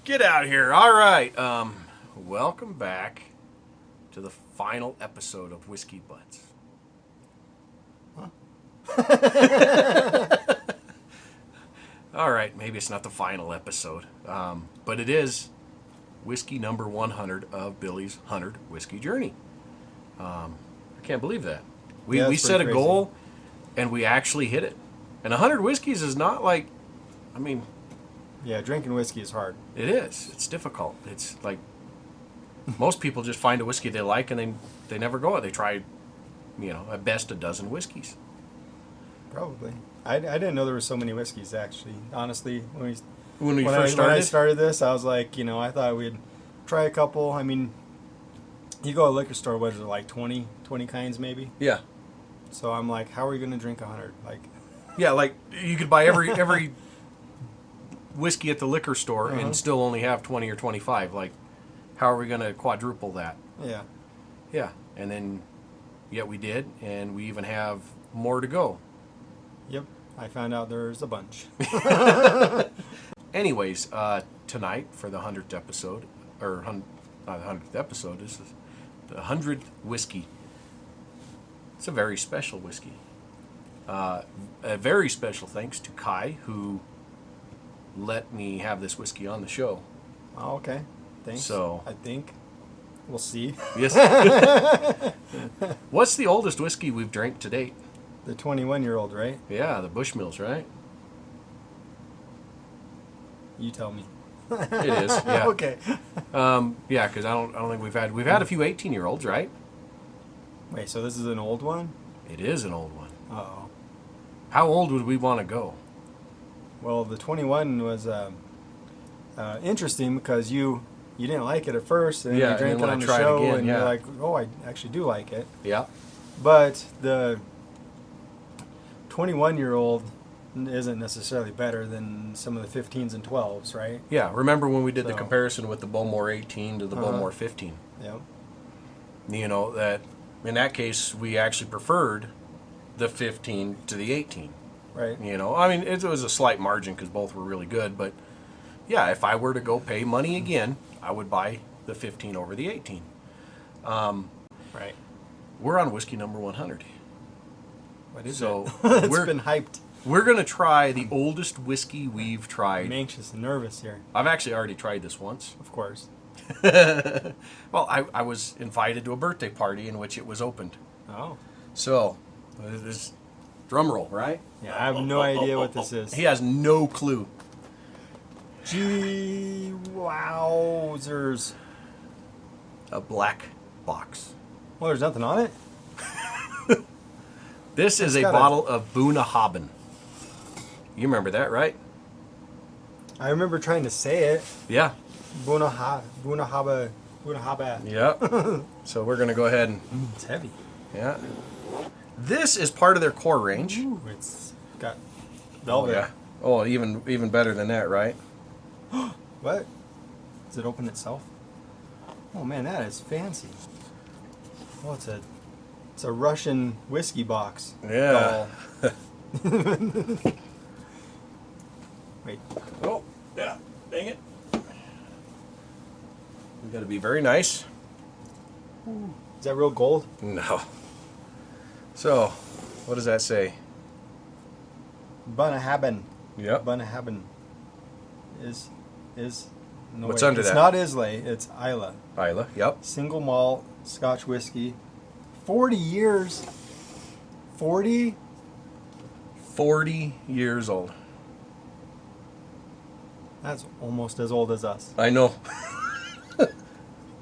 Get out of here. All right. Welcome back to the final episode of Whiskey Butts. Huh? All right. Maybe it's not the final episode, but it is whiskey number 100 of Billy's 100 whiskey journey. I can't believe that. We set a goal, and we actually hit it. And 100 whiskeys is not like, I mean... Yeah, drinking whiskey is hard. It is. It's difficult. It's like most people just find a whiskey they like and they never go. They try, at best a dozen whiskeys. Probably. I didn't know there were so many whiskeys, actually. Honestly, when I started this, I was like, I thought we'd try a couple. I mean, you go to a liquor store, what is it, like 20 kinds maybe? Yeah. So I'm like, how are we going to drink 100? Yeah, like you could buy every whiskey at the liquor store and still only have 20 or 25. Like, how are we going to quadruple that? Yeah. And then, yet we did, and we even have more to go. Yep. I found out there's a bunch. Anyways, tonight for the 100th episode, not the 100th episode, this is the 100th whiskey. It's a very special whiskey. A very special thanks to Kai, who let me have this whiskey on the show. Oh, okay. Thanks. So I think we'll see. Yes. What's the oldest whiskey we've drank to date? The 21-year-old, right? Yeah, the Bushmills, right? You tell me. It is. Yeah. Okay. Yeah, because I don't think we've had a few 18-year-olds, right? Wait, so this is an old one? It is an old one. Uh-oh. How old would we want to go? Well, the 21 was interesting because you didn't like it at first, and you drank it on the show, again, and you're like, oh, I actually do like it. Yeah. But the 21-year-old isn't necessarily better than some of the 15s and 12s, right? Yeah. Remember when we did the comparison with the Bowmore 18 to the Bowmore 15? Yeah. That in that case we actually preferred the 15 to the 18. Right. I mean, it was a slight margin because both were really good. But, yeah, if I were to go pay money again, I would buy the 15 over the 18. Right. We're on whiskey number 100. What is it? It's been hyped. We're going to try the oldest whiskey we've tried. I'm anxious and nervous here. I've actually already tried this once. Of course. Well, I was invited to a birthday party in which it was opened. Oh. So, this drum roll, right? Yeah, I have no idea what this is. He has no clue. Gee, wowzers. A black box. Well, there's nothing on it. This is a bottle of Bunnahabhain. You remember that, right? I remember trying to say it. Yeah. Bunnahabhain. Yep. So we're going to go ahead and... it's heavy. Yeah. This is part of their core range. Ooh, it's got velvet. Oh, yeah. Oh, even better than that, right? What? Does it open itself? Oh man, that is fancy. Oh, it's a Russian whiskey box. Yeah. Wait. Oh, yeah. Dang it. We got to be very nice. Ooh. Is that real gold? No. So, what does that say? Bunnahabhain. Yep. Bunnahabhain is no. What's wait, under that? It's not Islay. It's Isla. Isla. Yep. Single malt Scotch whiskey. 40 years. 40 years old. That's almost as old as us. I know.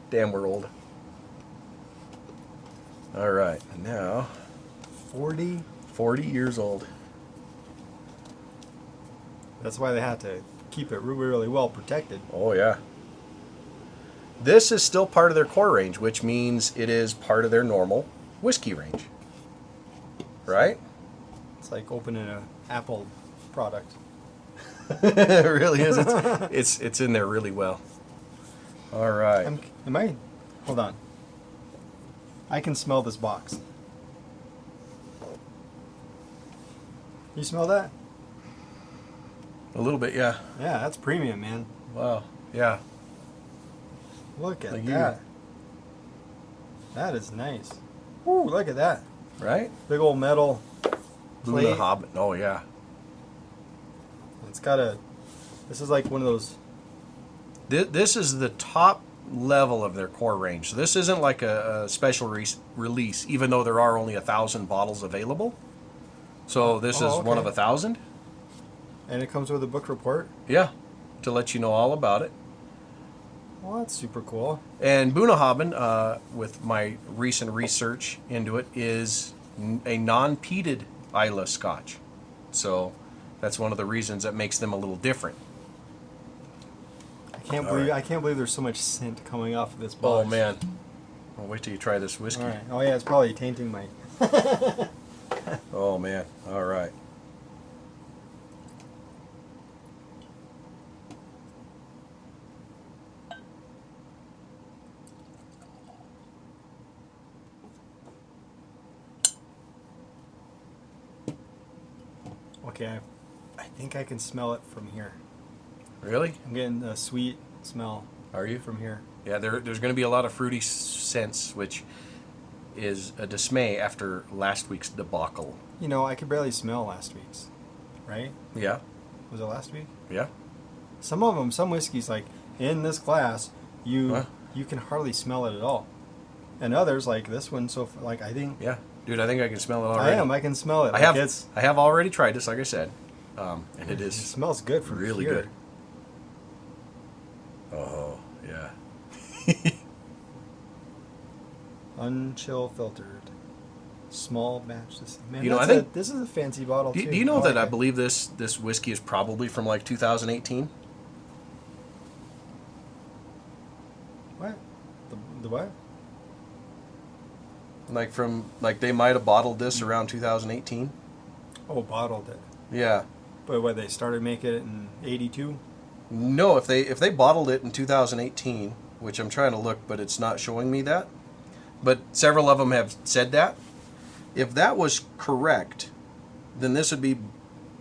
Damn, we're old. All right, now 40 years old. That's why they had to keep it really, really well protected. Oh yeah. This is still part of their core range, which means it is part of their normal whiskey range. Right? It's like opening an Apple product. It really is. It's in there really well. All right. Hold on. I can smell this box. You smell that? A little bit, yeah. Yeah, that's premium, man. Wow. Yeah. Look at Like that. That is nice. Ooh, look at that. Right? Big old metal plate. Bunnahabhain. Oh, yeah. It's got a... This is like one of those... This is the top level of their core range. So this isn't like a special release, even though there are only 1,000 bottles available. So this is okay. one of 1,000. And it comes with a book report. Yeah, to let you know all about it. Well, that's super cool. And Bunnahabhain, with my recent research into it, is a non-peated Islay Scotch. So that's one of the reasons that makes them a little different. I can't believe there's so much scent coming off of this box. Oh man! Well, wait till you try this whiskey. All right. Oh yeah, it's probably tainting my... Oh man! All right. Okay, I think I can smell it from here. Really? I'm getting a sweet smell Are you? from here. Yeah, there's going to be a lot of fruity scents, which is a dismay after last week's debacle. You know, I could barely smell last week's, right? Yeah, Was it last week? yeah. Some of them, some whiskeys, like in this glass, you Huh? you can hardly smell it at all. And others, like this one, like I think Yeah, dude, I think I can smell it already. I can smell it. I Like, have. I have already tried this, like I said, and it It is smells good from really here. good. Oh yeah. Unchill filtered, small batch. Man, You know, that's I think- this is a fancy bottle too. Do you know I that like I it. believe this whiskey is probably from like 2018? What? The what? Like they might have bottled this around 2018. Oh, bottled it. Yeah. But what, they started making it in '82? No, if they bottled it in 2018, which I'm trying to look, but it's not showing me that. But several of them have said that. If that was correct, then this would be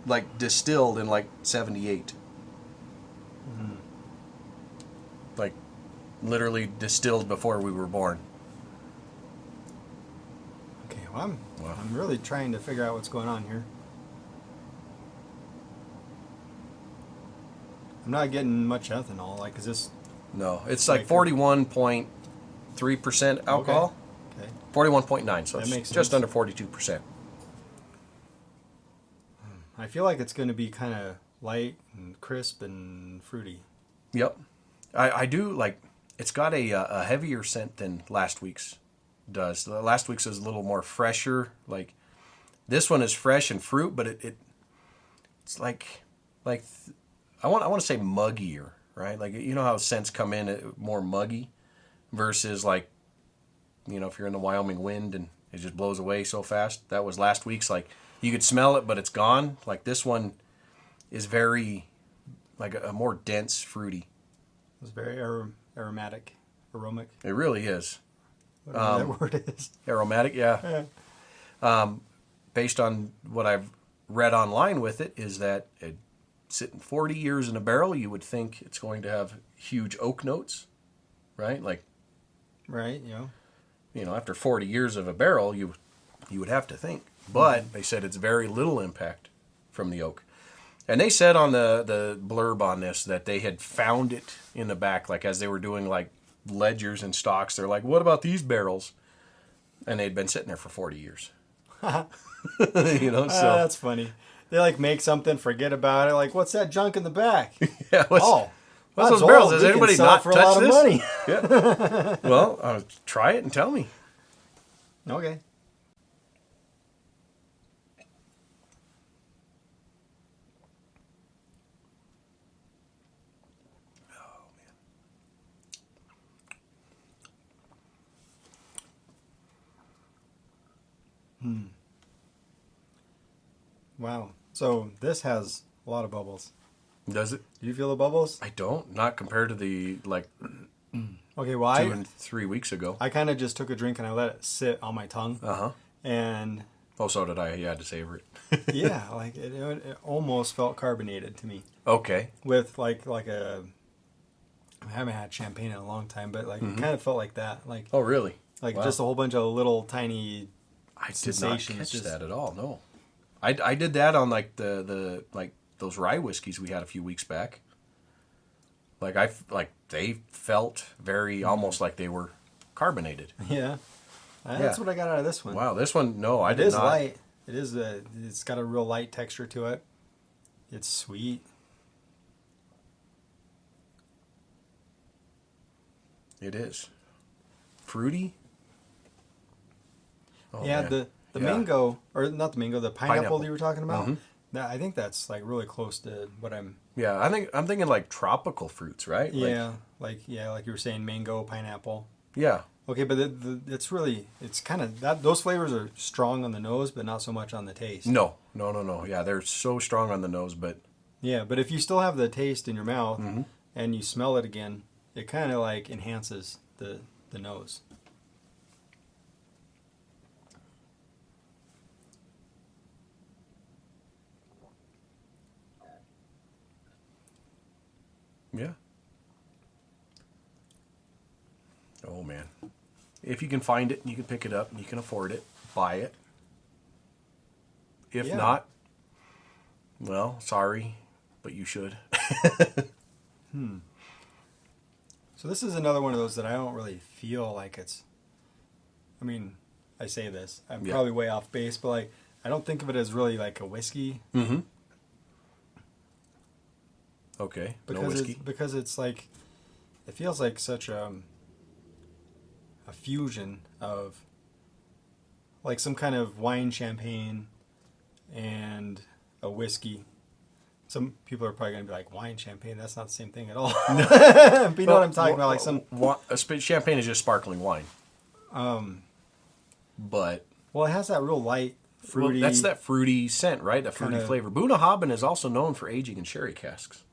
like distilled in like 78. Mm-hmm. Like literally distilled before we were born. Okay, well, Wow. I'm really trying to figure out what's going on here. I'm not getting much ethanol. Like, is this No, it's like Like- 41.3% alcohol. okay? 41.9, so That it's makes just sense. under 42%. I feel like it's going to be kind of light and crisp and fruity. Yep. I do like, it's got a heavier scent than last week's does. The last week's is a little more fresher. Like, this one is fresh and fruit, but it's like I want to say muggier, right? Like, you know how scents come in more muggy versus like, you know, if you're in the Wyoming wind and it just blows away so fast. That was last week's. Like, you could smell it, but it's gone. Like, this one is very, like a more dense fruity. It's very aromatic. It really is. Whatever that word is. Aromatic, yeah. Based on what I've read online with it, is that it sitting 40 years in a barrel, you would think it's going to have huge oak notes, right? Like, Right, yeah. you know, after 40 years of a barrel, you would have to think. But they said it's very little impact from the oak. And they said on the blurb on this that they had found it in the back, like as they were doing like ledgers and stocks. They're like, what about these barrels? And they'd been sitting there for 40 years. You know, so. That's funny. They like make something, forget about it. Like, what's that junk in the back? Yeah, What's those old. barrels? Has We can anybody sell it not for a touched lot of this? money. Yeah. Well, try it and tell me. Okay. Wow. So this has a lot of bubbles. Does it? Do you feel the bubbles? I don't. Not compared to the like Okay, well, 2 and 3 weeks ago. I kind of just took a drink and I let it sit on my tongue. Uh-huh. And Oh, so did I. You had to savor it. yeah, like it almost felt carbonated to me Okay. with like a I haven't had champagne in a long time, but like it kind of felt like that. Like Oh, really? like Wow. just a whole bunch of little tiny I did not sensations. catch Just- that at all. No, I did that on like the like those rye whiskeys we had a few weeks back. Like they felt very almost like they were carbonated. Yeah. That's what I got out of this one. Wow, this one, no, I It did is not. light. It is it's got a real light texture to it. It's sweet. It is fruity. Oh, yeah, man. the Yeah. mango, or not the mango, the pineapple Pineapple. that you were talking about. Mhm. I think that's like really close to what I'm. Yeah, I'm thinking like tropical fruits, right? Yeah, like you were saying, mango, pineapple. Yeah. Okay, but it's kind of that. Those flavors are strong on the nose, but not so much on the taste. No. Yeah, they're so strong on the nose, but Yeah, but if you still have the taste in your mouth Mhm. and you smell it again, it kind of like enhances the nose. yeah. Oh man. If you can find it, you can pick it up, and you can afford it, buy it. If Yeah. not, well, sorry, but you should. So this is another one of those that I don't really feel like it's. I mean, I say this, I'm Yeah. probably way off base, but like I don't think of it as really like a whiskey Mm-hmm. Okay. because no whiskey. because it's like it feels like such a fusion of like some kind of wine, champagne, and a whiskey. Some people are probably going to be like, wine, champagne, that's not the same thing at all. But you know what I'm talking about? Like some, champagne is just sparkling wine, um, but well, it has that real light, fruity. well, that's that fruity scent, right? That fruity Kinda- flavor. Bunnahabhain is also known for aging in sherry casks.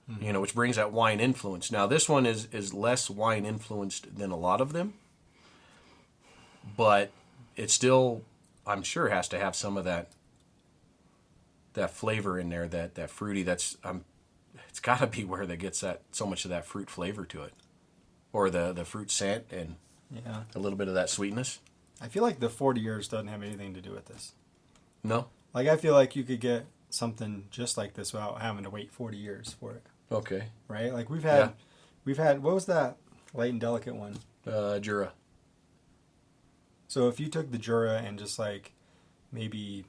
Mm-hmm. You know, which brings that wine influence. Now, this one is less wine influenced than a lot of them, but it still, I'm sure, has to have some of that flavor in there, that fruity. It's got to be where that gets that so much of that fruit flavor to it, or the fruit scent and Yeah. a little bit of that sweetness. I feel like the 40 years doesn't have anything to do with this. No, Like, I feel like you could get something just like this without having to wait 40 years for it, okay, right? Like, Yeah. we've had, what was that light and delicate one? Jura. So if you took the Jura and just like maybe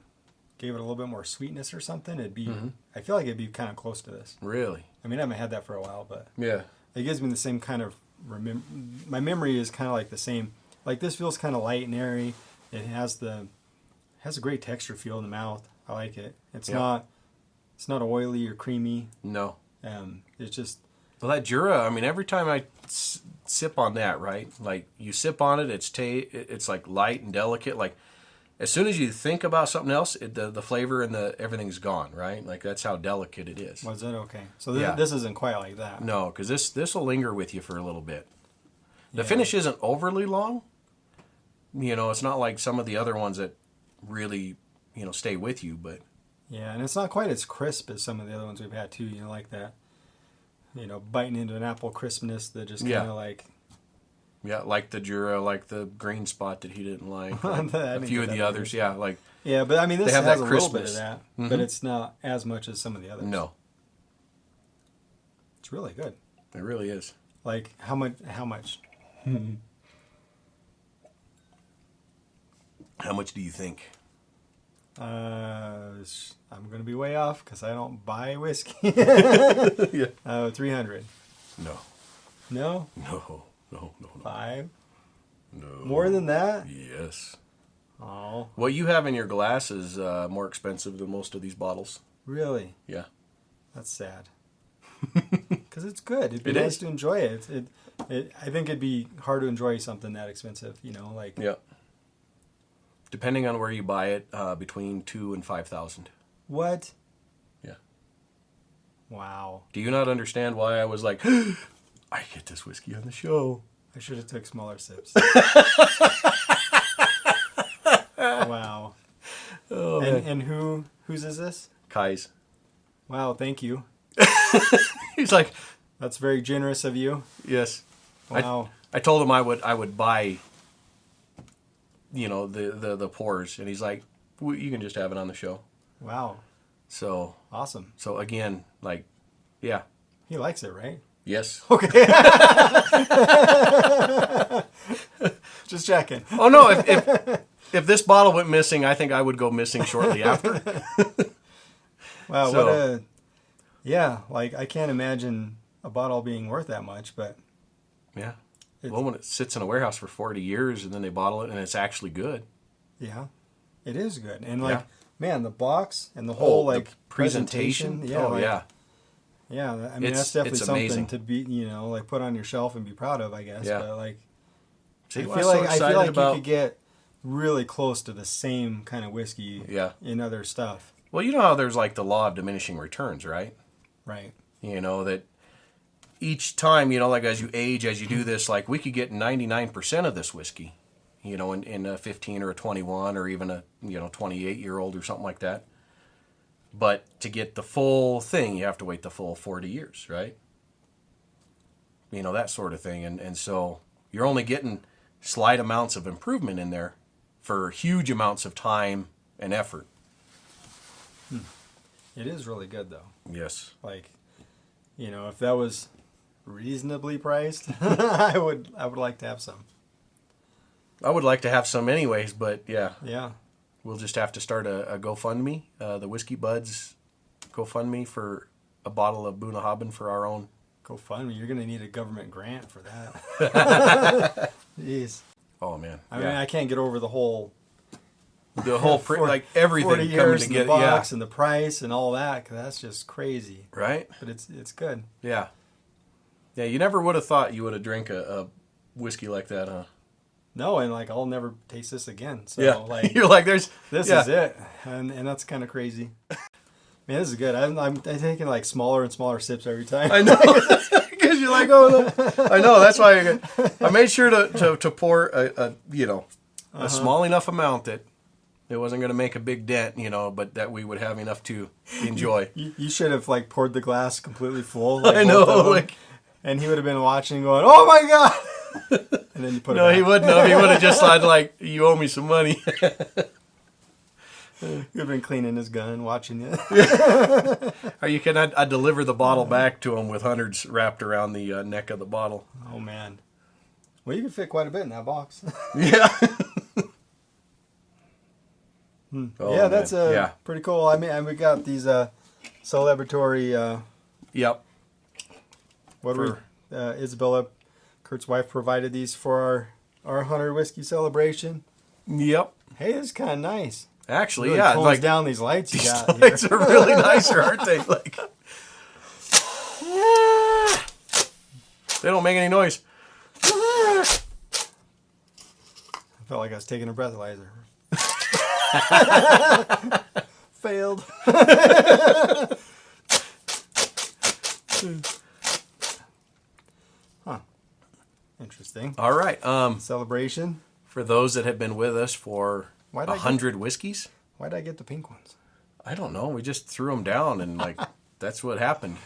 gave it a little bit more sweetness or something, it'd be, Mhm. I feel like it'd be kind of close to this. Really? I mean, I haven't had that for a while, but Yeah. it gives me the same kind of, my memory is kind of like the same. Like, this feels kind of light and airy. It has a great texture feel in the mouth. I like it. It's Yeah. not oily or creamy. No. It's just, Well, that Jura, I mean, every time I sip on that, right? Like, you sip on it, it's like light and delicate. Like, as soon as you think about something else, the flavor and everything's gone, right? Like, that's how delicate it is. was it okay? So this, Yeah. this isn't quite like that. No, because this will linger with you for a little bit. The Yeah. finish isn't overly long. You know, it's not like some of the other ones that really, stay with you, but Yeah, and it's not quite as crisp as some of the other ones we've had too. You know, like that, biting into an apple crispness that just kind of Yeah. like. yeah, like the Jura, like the green spot that he didn't like. I Like didn't a few get of the that others, yeah, like Yeah, but I mean, this They have has that a little bit of crispness. that, Mhm. but it's not as much as some of the others. no, It's really good. it really is. Like, how much? How much? How much do you think? I'm gonna be way off because I don't buy whiskey. Yeah. 300. No, No, no, no, no, 5. no. More than that? Yes. Oh, What you have in your glass is more expensive than most of these bottles. really? Yeah. That's sad. Because it's good. It'd be It nice is. to enjoy it. I think it'd be hard to enjoy something that expensive. Like. Yeah. Depending on where you buy it, between 2,000 and 5,000. What? Yeah. Wow. Do you not understand why I was like, I get this whiskey on the show? I should have took smaller sips. Wow. Oh, And whose is this? Kai's. Wow, thank you. He's like, That's very generous of you. Yes. Wow. I told him I would buy, the pours, and he's like, you can just have it on the show. Wow. So Awesome. So again, yeah. He likes it, right? Yes. Okay. Just checking. Oh no! If this bottle went missing, I think I would go missing shortly after. Wow. So, I can't imagine a bottle being worth that much, but yeah. Well, when it sits in a warehouse for 40 years and then they bottle it and it's actually good. Yeah, it is good. And man, the box and the whole whole the presentation. Yeah. I mean, that's definitely it's something amazing. to be, put on your shelf and be proud of, I guess. Yeah. But See, I what feel I'm so like excited you about. could get really close to the same kind of whiskey in other stuff. Well, you know how there's the law of diminishing returns, right? Right. That each time, as you age, as you do this, we could get 99% of this whiskey, in a 15 or a 21 or even a 28-year-old or something like that. But to get the full thing, you have to wait the full 40 years, right? That sort of thing. And so you're only getting slight amounts of improvement in there for huge amounts of time and effort. It is really good, though. Yes. If that was reasonably priced, I would like to have some. I would like to have some anyways, but yeah. Yeah. We'll just have to start a GoFundMe, the Whiskey Buds GoFundMe for a bottle of Bunnahabhain for our own. GoFundMe, you're going to need a government grant for that. Jeez. Oh, man. I mean, I can't get over the whole everything 40 coming years together. and the box and the price and all that, 'cause that's just crazy. Right? But it's good. Yeah. Yeah, you never would have thought you would have drank a whiskey like that, huh? No, and I'll never taste this again. So you're this is it, and that's kind of crazy. Man, this is good. I'm taking smaller and smaller sips every time. I know, because you're oh no. I know, that's why I made sure to pour a small enough amount that it wasn't going to make a big dent, but that we would have enough to enjoy. You should have poured the glass completely full. I know, and he would have been watching, going, "Oh my god!" And then you put it back. He wouldn't have. He would have just said, "You owe me some money." You'd have been cleaning his gun, watching it. Or you can I deliver the bottle back to him with hundreds wrapped around the neck of the bottle. Oh man, well you can fit quite a bit in that box. Yeah. Oh, yeah, that's pretty cool. I mean, and we got these celebratory. Yep. Isabella, Kurt's wife, provided these for our 100 whiskey celebration. Yep. Hey, this is kind of nice. Actually, really tones down these lights you got here. Lights are really nicer, aren't they? They don't make any noise. I felt like I was taking a breathalyzer. Failed. Huh. Interesting. All right. Celebration. For those that have been with us for 100 whiskeys. Why'd I get the pink ones? I don't know. We just threw them down and that's what happened.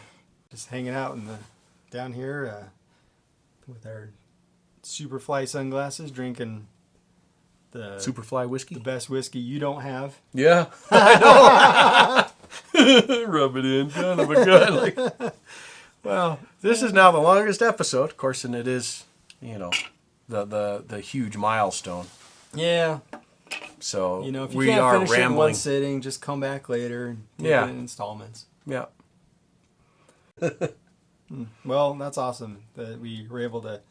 Just hanging out down here with our Superfly sunglasses, drinking the Superfly whiskey. The best whiskey you don't have. Yeah, I know. Rub it in, kind of a gun. Well, this is now the longest episode, of course, and it is, the huge milestone. Yeah. So if you we can't are finish it in rambling. one sitting, just come back later and take it in installments. Yeah. Well, that's awesome that we were able to.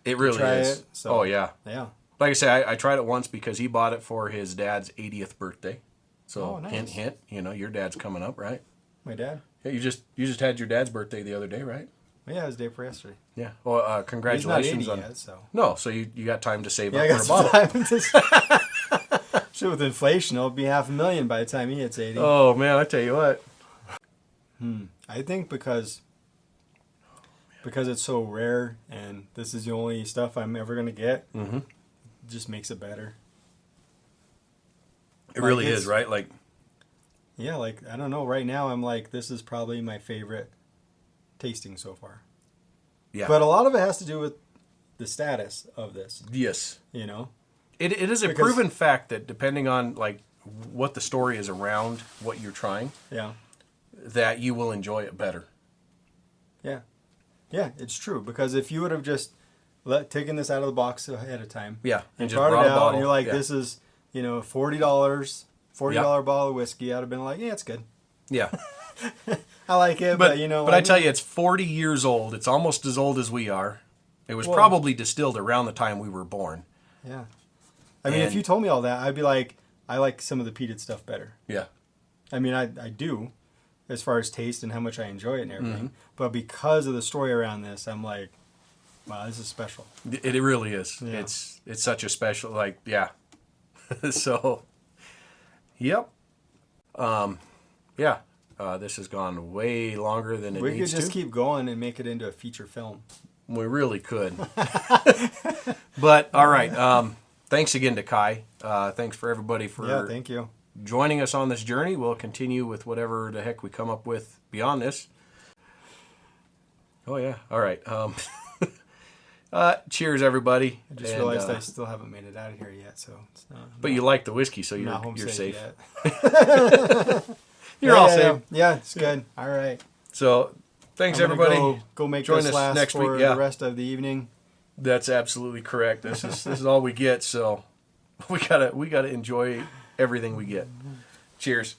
It really try is. It, so, oh yeah. Yeah. Like I say, I tried it once because he bought it for his dad's 80th birthday. So nice. hint, hint. Your dad's coming up, right? My dad. Yeah, you just had your dad's birthday the other day, right? Yeah, it was day for yesterday. Yeah. Well, congratulations He's not 80 on. yet, so. No, so you got time to save I up got for a bottle. Shit, with inflation, it'll be $500,000 by the time he hits 80. Oh man, I tell you what. I think because it's so rare and this is the only stuff I'm ever gonna get, it just makes it better. It really is, right? Yeah, I don't know. Right now, I'm this is probably my favorite tasting so far. Yeah. But a lot of it has to do with the status of this. Yes. You know? It is a proven fact that depending on like what the story is around what you're trying, that you will enjoy it better. Yeah. Yeah, it's true. Because if you would have just taken this out of the box ahead of time, and just brought brought it a out, bottle, and you're like, this is, $40 bottle of whiskey, I'd have been like, yeah, it's good. Yeah. I like it, but But I tell you, it's 40 years old. It's almost as old as we are. It was probably distilled around the time we were born. Yeah. I mean, if you told me all that, I'd be like, I like some of the peated stuff better. Yeah. I mean, I do, as far as taste and how much I enjoy it and everything. But because of the story around this, I'm like, wow, this is special. It really is. Yeah. It's such a special, like, yeah. So, yep. This has gone way longer than it needs to. We could just keep going and make it into a feature film. We really could. But, all right. Thanks again to Kai. Thanks for everybody for thank you. Joining us on this journey. We'll continue with whatever the heck we come up with beyond this. Oh, yeah. All right. Cheers, everybody. I just realized I still haven't made it out of here yet, so it's not. But you like the whiskey, so you're safe. You're all safe. Yeah, it's good. All right. So, thanks everybody. Go make Join this us last next for week. the rest of the evening. That's absolutely correct. This is all we get, so we gotta enjoy everything we get. Cheers.